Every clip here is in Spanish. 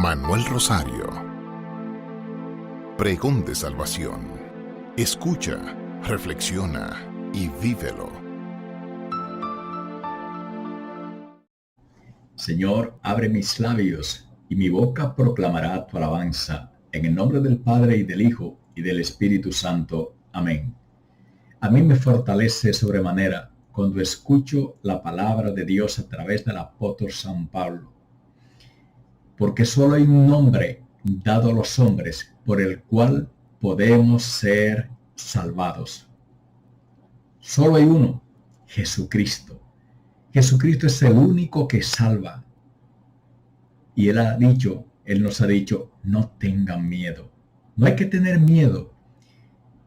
Manuel Rosario. Pregón de salvación. Escucha, reflexiona y vívelo. Señor, abre mis labios y mi boca proclamará tu alabanza. En el nombre del Padre y del Hijo y del Espíritu Santo. Amén. A mí me fortalece sobremanera cuando escucho la palabra de Dios a través del apóstol San Pablo. Porque solo hay un nombre dado a los hombres por el cual podemos ser salvados. Solo hay uno, Jesucristo. Jesucristo es el único que salva. Y Él nos ha dicho, no tengan miedo. No hay que tener miedo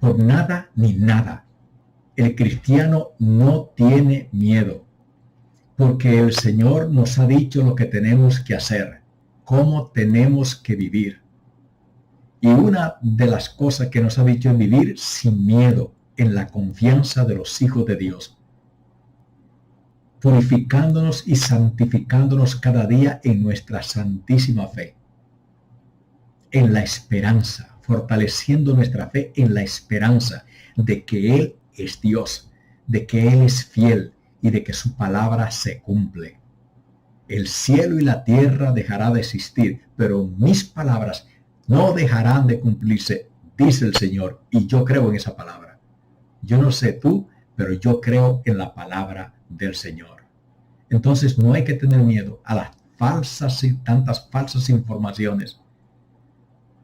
por nada ni nada. El cristiano no tiene miedo, porque el Señor nos ha dicho lo que tenemos que hacer, cómo tenemos que vivir. Y una de las cosas que nos ha dicho es vivir sin miedo, en la confianza de los hijos de Dios, purificándonos y santificándonos cada día en nuestra santísima fe, en la esperanza, fortaleciendo nuestra fe en la esperanza de que Él es Dios, de que Él es fiel y de que su palabra se cumple. El cielo y la tierra dejará de existir, pero mis palabras no dejarán de cumplirse, dice el Señor, y yo creo en esa palabra. Yo no sé tú, pero yo creo en la palabra del Señor. Entonces no hay que tener miedo a las falsas y tantas falsas informaciones,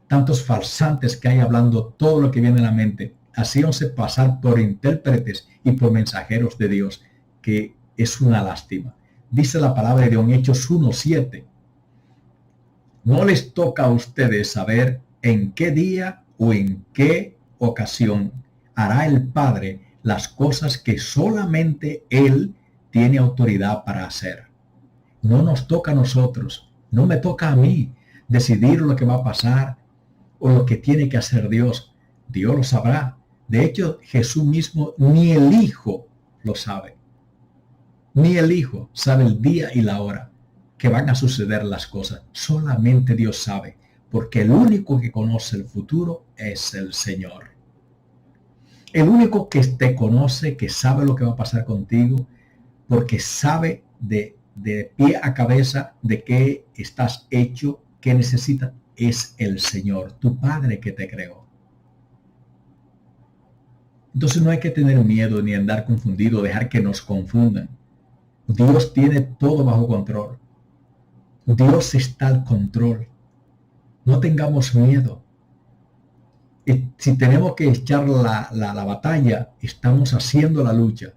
tantos falsantes que hay hablando todo lo que viene a la mente, haciéndose pasar por intérpretes y por mensajeros de Dios, que es una lástima. Dice la palabra de Dios en Hechos 1:7. No les toca a ustedes saber en qué día o en qué ocasión hará el Padre las cosas que solamente Él tiene autoridad para hacer. No nos toca a nosotros, no me toca a mí decidir lo que va a pasar o lo que tiene que hacer Dios. Dios lo sabrá. De hecho, Jesús mismo, ni el Hijo lo sabe. Ni el Hijo sabe el día y la hora que van a suceder las cosas. Solamente Dios sabe, porque el único que conoce el futuro es el Señor. El único que te conoce, que sabe lo que va a pasar contigo, porque sabe de pie a cabeza de qué estás hecho, qué necesitas, es el Señor, tu Padre que te creó. Entonces no hay que tener miedo ni andar confundido, dejar que nos confundan. Dios tiene todo bajo control. Dios está al control. No tengamos miedo. Si tenemos que echar la batalla, estamos haciendo la lucha.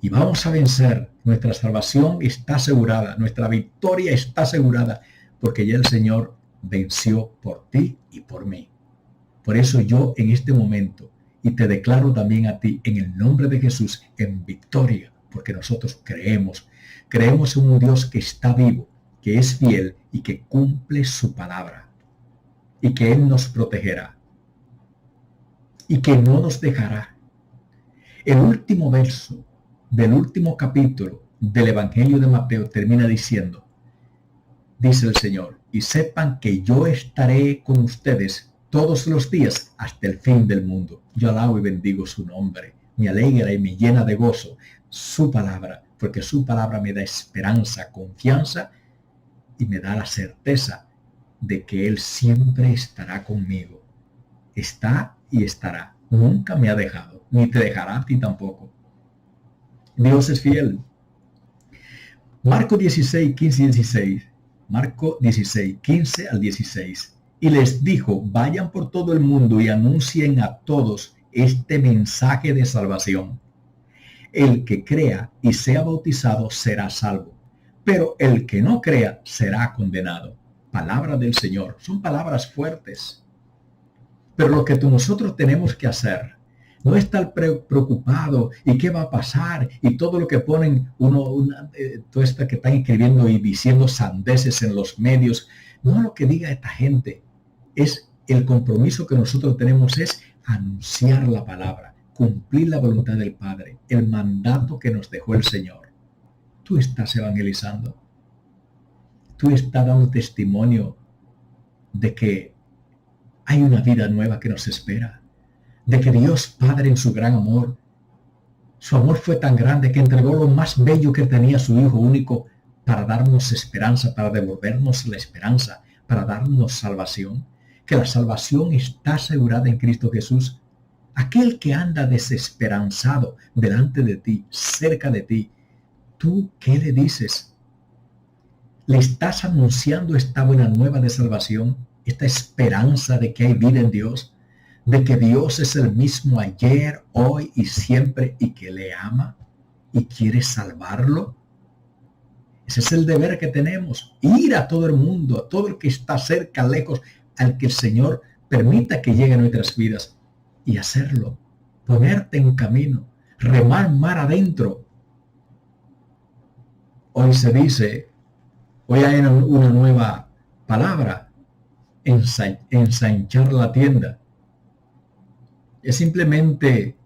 Y vamos a vencer. Nuestra salvación está asegurada. Nuestra victoria está asegurada. Porque ya el Señor venció por ti y por mí. Por eso yo en este momento, y te declaro también a ti, en el nombre de Jesús, en victoria. Porque nosotros creemos en un Dios que está vivo, que es fiel y que cumple su palabra. Y que Él nos protegerá. Y que no nos dejará. El último verso del último capítulo del Evangelio de Mateo termina diciendo, dice el Señor, y sepan que yo estaré con ustedes todos los días hasta el fin del mundo. Yo alabo y bendigo su nombre. Me alegra y me llena de gozo su palabra, porque su palabra me da esperanza, confianza y me da la certeza de que Él siempre estará conmigo. Está y estará. Nunca me ha dejado, ni te dejará a ti tampoco. Dios es fiel. Marco 16, 15 y 16. Marco 16, 15 al 16. Y les dijo, vayan por todo el mundo y anuncien a todos este mensaje de salvación. El que crea y sea bautizado será salvo, pero el que no crea será condenado. Palabra del Señor. Son palabras fuertes. Pero lo que nosotros tenemos que hacer no estar preocupado y qué va a pasar y todo lo que ponen todo esto que están escribiendo y diciendo sandeces en los medios. No, lo que diga esta gente es el compromiso que nosotros tenemos es anunciar la palabra, cumplir la voluntad del Padre, el mandato que nos dejó el Señor. Tú estás evangelizando. Tú estás dando testimonio de que hay una vida nueva que nos espera, de que Dios Padre en su gran amor, su amor fue tan grande que entregó lo más bello que tenía su Hijo único para darnos esperanza, para devolvernos la esperanza, para darnos salvación, que la salvación está asegurada en Cristo Jesús. Aquel que anda desesperanzado delante de ti, cerca de ti, ¿tú qué le dices? ¿Le estás anunciando esta buena nueva de salvación, esta esperanza de que hay vida en Dios, de que Dios es el mismo ayer, hoy y siempre y que le ama y quiere salvarlo? Ese es el deber que tenemos, ir a todo el mundo, a todo el que está cerca, lejos, al que el Señor permita que llegue a nuestras vidas y hacerlo, ponerte en camino, remar mar adentro. Hoy se dice, hoy hay una nueva palabra, ensanchar la tienda. Es simplemente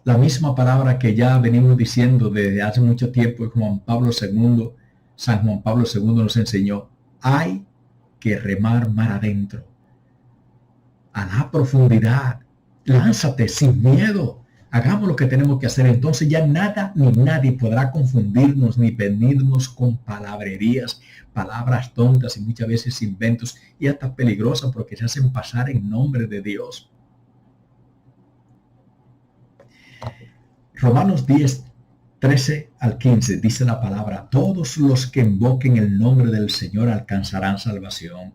la misma palabra que ya venimos diciendo desde hace mucho tiempo. San Juan Pablo II nos enseñó, hay que remar mar adentro, a la profundidad. Lánzate sin miedo, hagamos lo que tenemos que hacer. Entonces ya nada ni nadie podrá confundirnos ni venirnos con palabrerías, palabras tontas y muchas veces inventos y hasta peligrosas porque se hacen pasar en nombre de Dios. Romanos 10, 13 al 15 dice la palabra, todos los que invoquen el nombre del Señor alcanzarán salvación.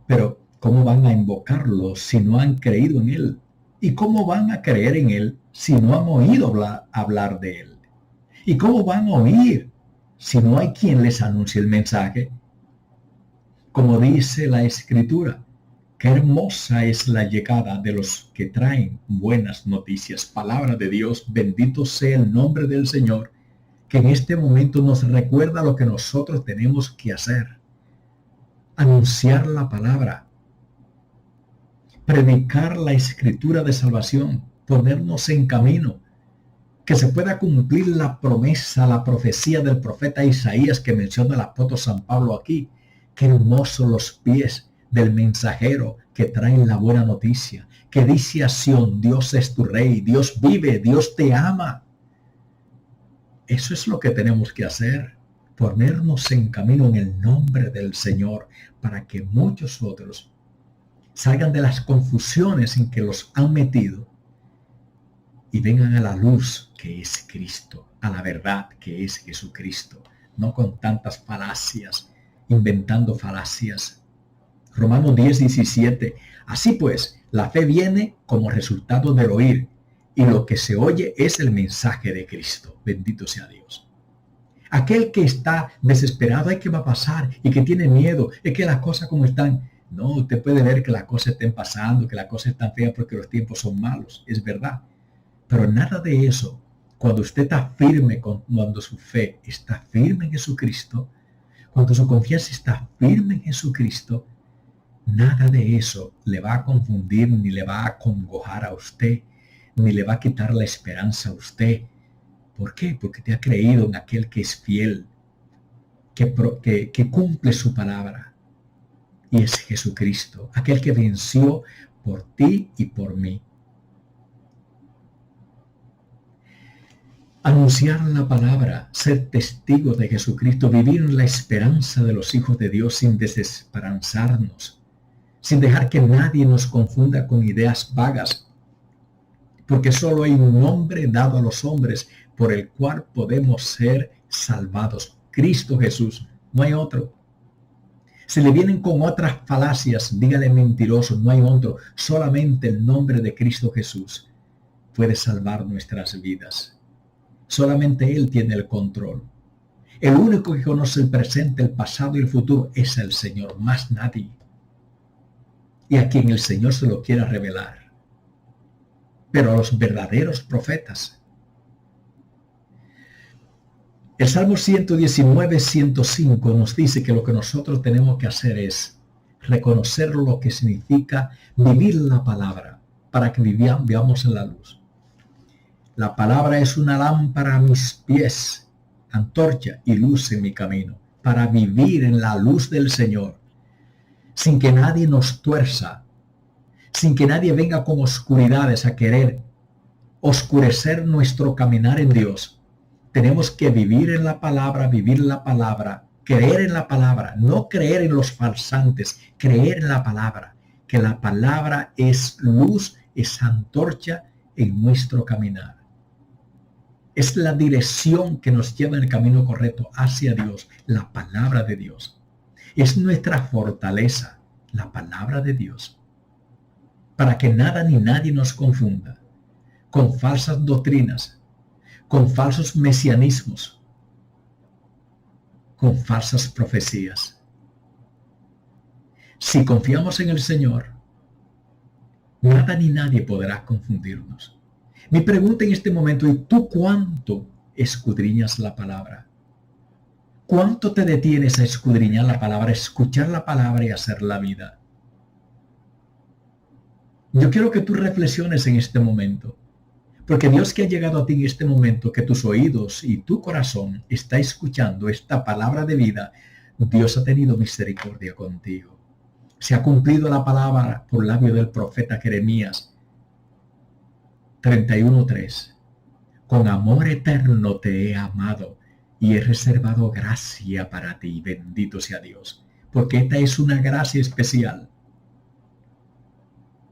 Pero ¿cómo van a invocarlo si no han creído en Él? ¿Y cómo van a creer en Él si no han oído hablar de Él? ¿Y cómo van a oír si no hay quien les anuncie el mensaje? Como dice la Escritura, qué hermosa es la llegada de los que traen buenas noticias. Palabra de Dios, bendito sea el nombre del Señor, que en este momento nos recuerda lo que nosotros tenemos que hacer. Anunciar la palabra, predicar la Escritura de salvación, ponernos en camino, que se pueda cumplir la promesa, la profecía del profeta Isaías que menciona el apóstol San Pablo aquí. Qué hermosos los pies del mensajero que trae la buena noticia, que dice a Sión, Dios es tu rey, Dios vive, Dios te ama. Eso es lo que tenemos que hacer, ponernos en camino en el nombre del Señor, para que muchos otros salgan de las confusiones en que los han metido y vengan a la luz que es Cristo, a la verdad que es Jesucristo, no con tantas falacias, inventando falacias. Romanos 10, 17. Así pues, la fe viene como resultado del oír, y lo que se oye es el mensaje de Cristo. Bendito sea Dios. Aquel que está desesperado, ¿qué va a pasar? Y que tiene miedo, es que las cosas como están. No, usted puede ver que las cosas estén pasando, que las cosas están feas porque los tiempos son malos, es verdad. Pero nada de eso, cuando usted está firme, cuando su fe está firme en Jesucristo, cuando su confianza está firme en Jesucristo, nada de eso le va a confundir, ni le va a acongojar a usted, ni le va a quitar la esperanza a usted. ¿Por qué? Porque te ha creído en aquel que es fiel, que cumple su palabra. Y es Jesucristo, aquel que venció por ti y por mí. Anunciar la palabra, ser testigos de Jesucristo, vivir en la esperanza de los hijos de Dios sin desesperanzarnos, sin dejar que nadie nos confunda con ideas vagas, porque solo hay un nombre dado a los hombres por el cual podemos ser salvados. Cristo Jesús, no hay otro. Si le vienen con otras falacias, dígale mentiroso, no hay otro. Solamente el nombre de Cristo Jesús puede salvar nuestras vidas. Solamente Él tiene el control. El único que conoce el presente, el pasado y el futuro es el Señor, más nadie. Y a quien el Señor se lo quiera revelar. Pero a los verdaderos profetas. El Salmo 119, 105 nos dice que lo que nosotros tenemos que hacer es reconocer lo que significa vivir la palabra para que vivamos en la luz. La palabra es una lámpara a mis pies, antorcha y luz en mi camino, para vivir en la luz del Señor. sin que nadie nos tuerza, sin que nadie venga con oscuridades a querer oscurecer nuestro caminar en Dios. Tenemos que vivir en la palabra, creer en la palabra, no creer en los falsantes, creer en la palabra, que la palabra es luz, es antorcha en nuestro caminar. Es la dirección que nos lleva en el camino correcto hacia Dios, la palabra de Dios. Es nuestra fortaleza, la palabra de Dios, para que nada ni nadie nos confunda con falsas doctrinas, con falsos mesianismos, con falsas profecías. Si confiamos en el Señor, nada ni nadie podrá confundirnos. Mi pregunta en este momento es: ¿tú cuánto escudriñas la palabra? ¿Cuánto te detienes a escudriñar la palabra, a escuchar la palabra y hacer la vida? Yo quiero que tú reflexiones en este momento, porque Dios que ha llegado a ti en este momento, que tus oídos y tu corazón está escuchando esta palabra de vida, Dios ha tenido misericordia contigo. Se ha cumplido la palabra por labio del profeta Jeremías 31:3. Con amor eterno te he amado y he reservado gracia para ti. Bendito sea Dios, porque esta es una gracia especial.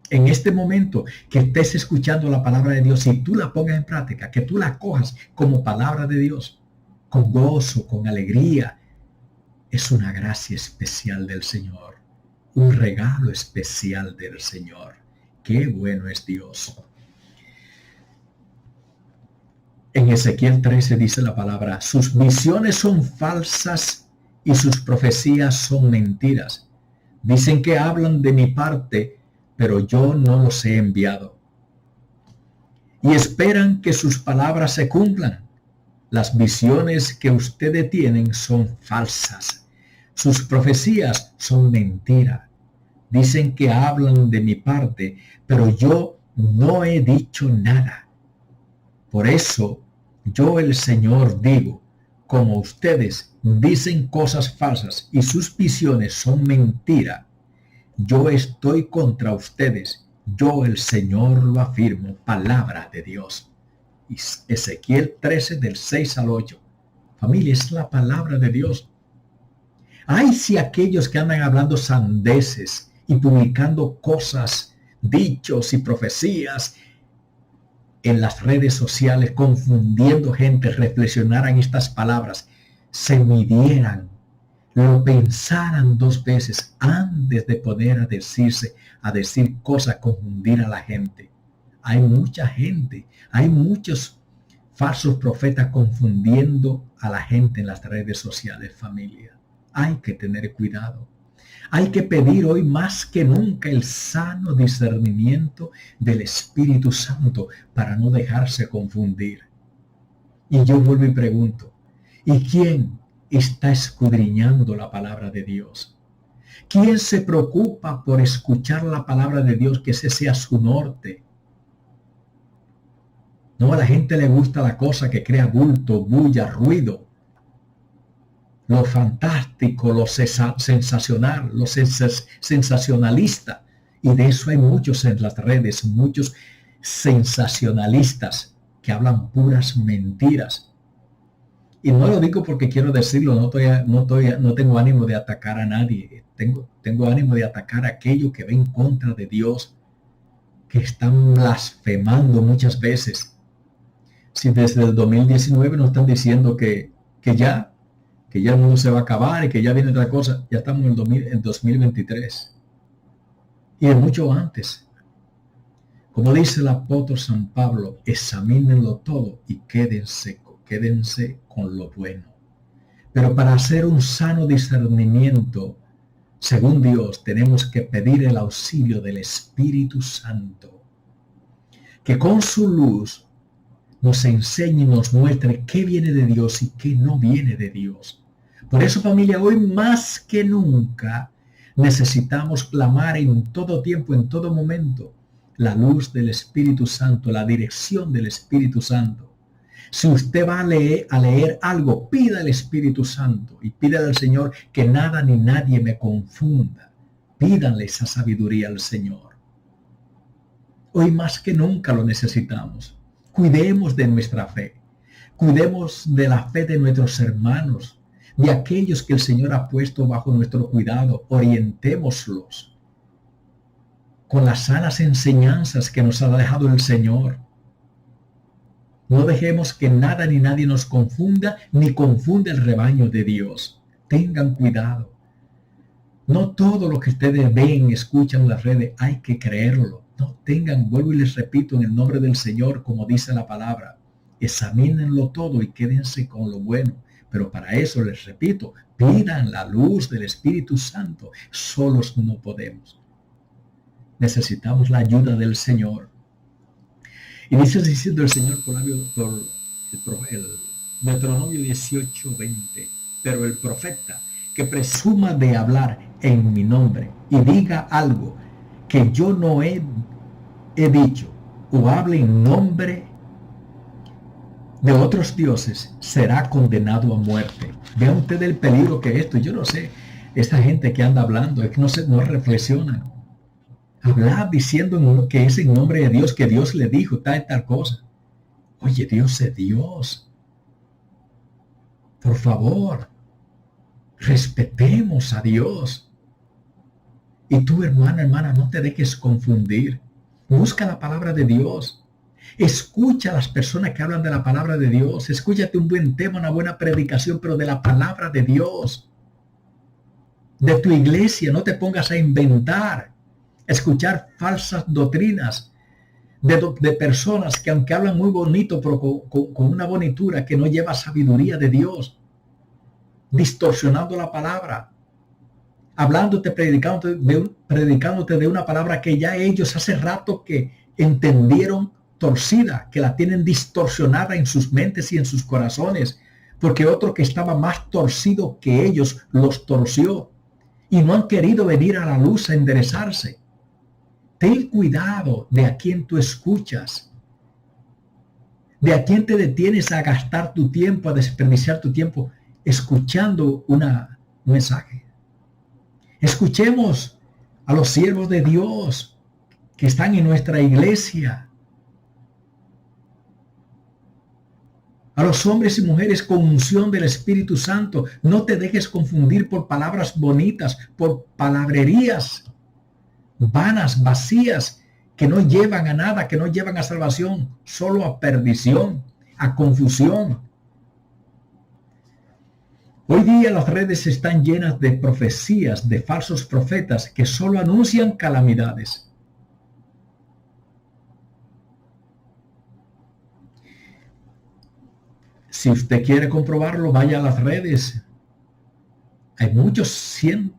En este momento que estés escuchando la palabra de Dios, si tú la pongas en práctica, que tú la cojas como palabra de Dios, con gozo, con alegría, es una gracia especial del Señor, un regalo especial del Señor. Qué bueno es Dios. En Ezequiel 13 dice la palabra: sus visiones son falsas y sus profecías son mentiras. Dicen que hablan de mi parte, pero yo no los he enviado. Y esperan que sus palabras se cumplan. Las visiones que ustedes tienen son falsas. Sus profecías son mentira. Dicen que hablan de mi parte, pero yo no he dicho nada. Por eso yo, el Señor, digo: como ustedes dicen cosas falsas y sus visiones son mentira, yo estoy contra ustedes. Yo, el Señor, lo afirmo. Palabra de Dios. Ezequiel 13 del 6 al 8. Familia, es la palabra de Dios. Ay, si aquellos que andan hablando sandeces y publicando cosas, dichos y profecías en las redes sociales, confundiendo gente, reflexionaran estas palabras, se midieran, lo pensaran dos veces antes de poner a decir cosas, confundir a la gente. Hay mucha gente, hay muchos falsos profetas confundiendo a la gente en las redes sociales, familia. Hay que tener cuidado. Hay que pedir hoy más que nunca el sano discernimiento del Espíritu Santo para no dejarse confundir. Y yo vuelvo y pregunto: ¿y quién está escudriñando la palabra de Dios? ¿Quién se preocupa por escuchar la palabra de Dios, que ese sea su norte? No, a la gente le gusta la cosa que crea bulto, bulla, ruido, lo fantástico, lo sensacional, lo sensacionalista. Y de eso hay muchos en las redes, muchos sensacionalistas que hablan puras mentiras. Y no lo digo porque quiero decirlo, no tengo ánimo de atacar a nadie. Tengo ánimo de atacar a aquellos que ven en contra de Dios, que están blasfemando muchas veces. Si desde el 2019 nos están diciendo que ya el mundo se va a acabar y que ya viene otra cosa, ya estamos en 2023. Y de mucho antes. Como dice el apóstol San Pablo: examínenlo todo y quédense con lo bueno. Pero para hacer un sano discernimiento, según Dios, tenemos que pedir el auxilio del Espíritu Santo, que con su luz nos enseñe y nos muestre qué viene de Dios y qué no viene de Dios. Por eso, familia, hoy más que nunca necesitamos clamar en todo tiempo, en todo momento, la luz del Espíritu Santo, la dirección del Espíritu Santo. Si usted va a leer algo, pida al Espíritu Santo y pida al Señor que nada ni nadie me confunda. Pídanle esa sabiduría al Señor. Hoy más que nunca lo necesitamos. Cuidemos de nuestra fe. Cuidemos de la fe de nuestros hermanos, de aquellos que el Señor ha puesto bajo nuestro cuidado. Orientémoslos con las sanas enseñanzas que nos ha dejado el Señor. No dejemos que nada ni nadie nos confunda, ni confunda el rebaño de Dios. Tengan cuidado. No todo lo que ustedes ven, escuchan en las redes, hay que creerlo. No, vuelvo y les repito en el nombre del Señor, como dice la palabra, examínenlo todo y quédense con lo bueno. Pero para eso, les repito, pidan la luz del Espíritu Santo. Solos no podemos. Necesitamos la ayuda del Señor. Y dice diciendo el Señor por el Deuteronomio 18:20, pero el profeta que presuma de hablar en mi nombre y diga algo que yo no he dicho, o hable en nombre de otros dioses, será condenado a muerte. Vean ustedes el peligro que esto. Yo no sé, esta gente que anda hablando, es que no reflexionan. Hablar diciendo que es en nombre de Dios, que Dios le dijo tal cosa. Oye, Dios es Dios. Por favor, respetemos a Dios. Y tú, hermana, no te dejes confundir. Busca la palabra de Dios. Escucha a las personas que hablan de la palabra de Dios. Escúchate un buen tema, una buena predicación, pero de la palabra de Dios. De tu iglesia, no te pongas a inventar, escuchar falsas doctrinas de personas que aunque hablan muy bonito, pero con una bonitura que no lleva sabiduría de Dios, distorsionando la palabra, hablándote, predicándote de una palabra que ya ellos hace rato que entendieron torcida, que la tienen distorsionada en sus mentes y en sus corazones, porque otro que estaba más torcido que ellos los torció y no han querido venir a la luz a enderezarse. Ten cuidado de a quién tú escuchas, de a quién te detienes a gastar tu tiempo, a desperdiciar tu tiempo escuchando un mensaje. Escuchemos a los siervos de Dios que están en nuestra iglesia, a los hombres y mujeres con unción del Espíritu Santo. No te dejes confundir por palabras bonitas, por palabrerías vanas, vacías, que no llevan a nada, que no llevan a salvación, solo a perdición, a confusión. Hoy día las redes están llenas de profecías, de falsos profetas que solo anuncian calamidades. Si usted quiere comprobarlo, vaya a las redes. Hay muchos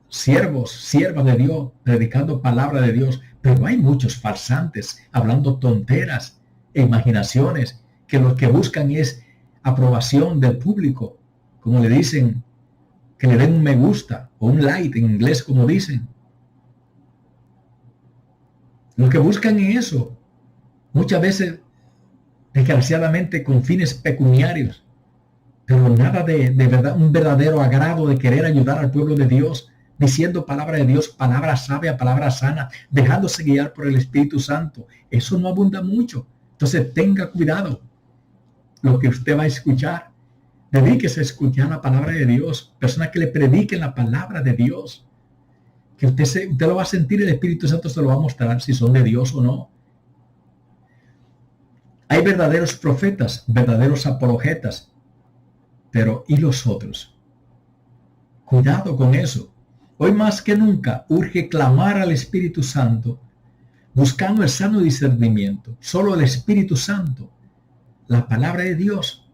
siervos, siervas de Dios, predicando palabra de Dios, pero hay muchos farsantes, hablando tonteras e imaginaciones, que lo que buscan es aprobación del público, como le dicen, que le den un me gusta o un like en inglés, como dicen. Lo que buscan es eso, muchas veces, desgraciadamente, con fines pecuniarios, pero nada de verdad, un verdadero agrado de querer ayudar al pueblo de Dios, diciendo palabra de Dios, palabra sabia, palabra sana, dejándose guiar por el Espíritu Santo. Eso no abunda mucho. Entonces tenga cuidado lo que usted va a escuchar. Dedíquese a escuchar la palabra de Dios. Personas que le prediquen la palabra de Dios. Que usted lo va a sentir, el Espíritu Santo se lo va a mostrar si son de Dios o no. Hay verdaderos profetas, verdaderos apologetas. Pero ¿y los otros? Cuidado con eso. Hoy más que nunca urge clamar al Espíritu Santo, buscando el sano discernimiento. Solo el Espíritu Santo, la palabra de Dios,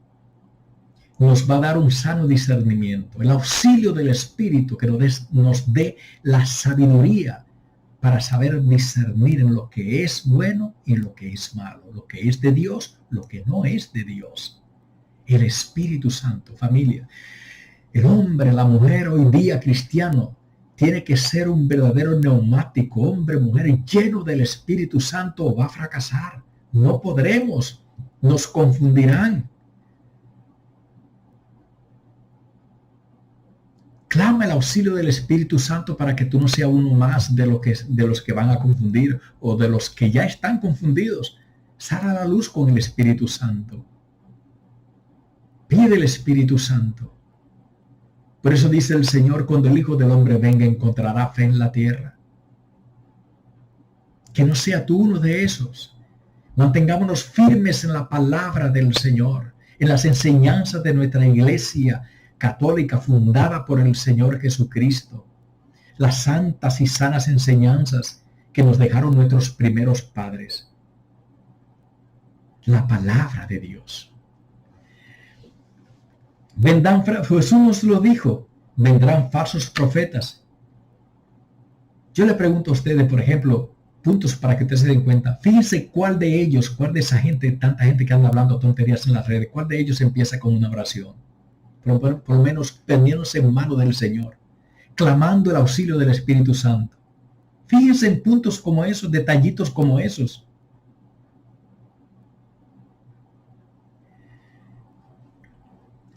nos va a dar un sano discernimiento. El auxilio del Espíritu que nos dé la sabiduría para saber discernir en lo que es bueno y en lo que es malo, lo que es de Dios, lo que no es de Dios. El Espíritu Santo, familia. El hombre, la mujer hoy día cristiano tiene que ser un verdadero neumático, hombre, mujer, lleno del Espíritu Santo, o va a fracasar. No podremos, nos confundirán. Clama el auxilio del Espíritu Santo para que tú no seas uno más de los que van a confundir o de los que ya están confundidos. Sal a la luz con el Espíritu Santo. Pide el Espíritu Santo. Por eso dice el Señor, cuando el Hijo del Hombre venga, encontrará fe en la tierra. Que no sea tú uno de esos. Mantengámonos firmes en la palabra del Señor, en las enseñanzas de nuestra iglesia católica fundada por el Señor Jesucristo. Las santas y sanas enseñanzas que nos dejaron nuestros primeros padres. La palabra de Dios. Jesús nos lo dijo, vendrán falsos profetas. Yo le pregunto a ustedes, por ejemplo, puntos para que ustedes se den cuenta. Fíjense cuál de esa gente, tanta gente que anda hablando tonterías en las redes, cuál de ellos empieza con una oración. Por lo menos poniéndose en mano del Señor, clamando el auxilio del Espíritu Santo. Fíjense en puntos como esos, detallitos como esos.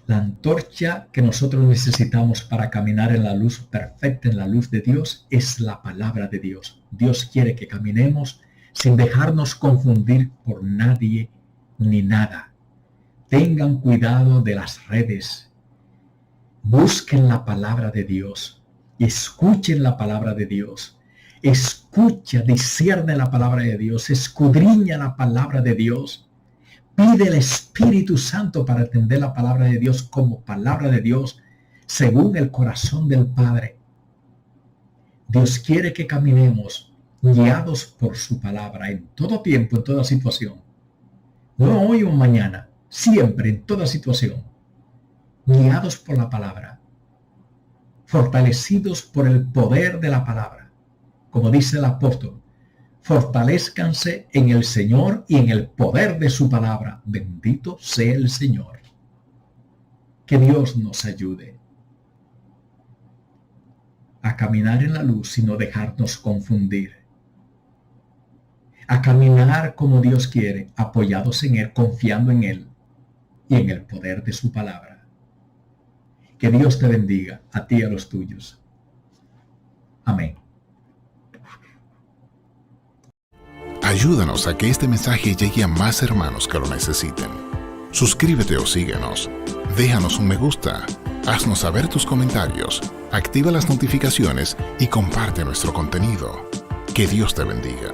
La antorcha que nosotros necesitamos para caminar en la luz perfecta, en la luz de Dios, es la palabra de Dios. Dios quiere que caminemos sin dejarnos confundir por nadie ni nada. Tengan cuidado de las redes. Busquen la palabra de Dios. Escuchen la palabra de Dios. Escucha, discierne la palabra de Dios. Escudriña la palabra de Dios. Pide el Espíritu Santo para entender la palabra de Dios como palabra de Dios, según el corazón del Padre. Dios quiere que caminemos guiados por su palabra en todo tiempo, en toda situación. No hoy o mañana, siempre, en toda situación. Guiados por la palabra. Fortalecidos por el poder de la palabra. Como dice el apóstol. Fortalezcanse en el Señor y en el poder de su palabra. Bendito sea el Señor. Que Dios nos ayude a caminar en la luz y no dejarnos confundir. A caminar como Dios quiere, apoyados en Él, confiando en Él y en el poder de su palabra. Que Dios te bendiga, a ti y a los tuyos. Amén. Ayúdanos a que este mensaje llegue a más hermanos que lo necesiten. Suscríbete o síguenos. Déjanos un me gusta. Haznos saber tus comentarios. Activa las notificaciones y comparte nuestro contenido. Que Dios te bendiga.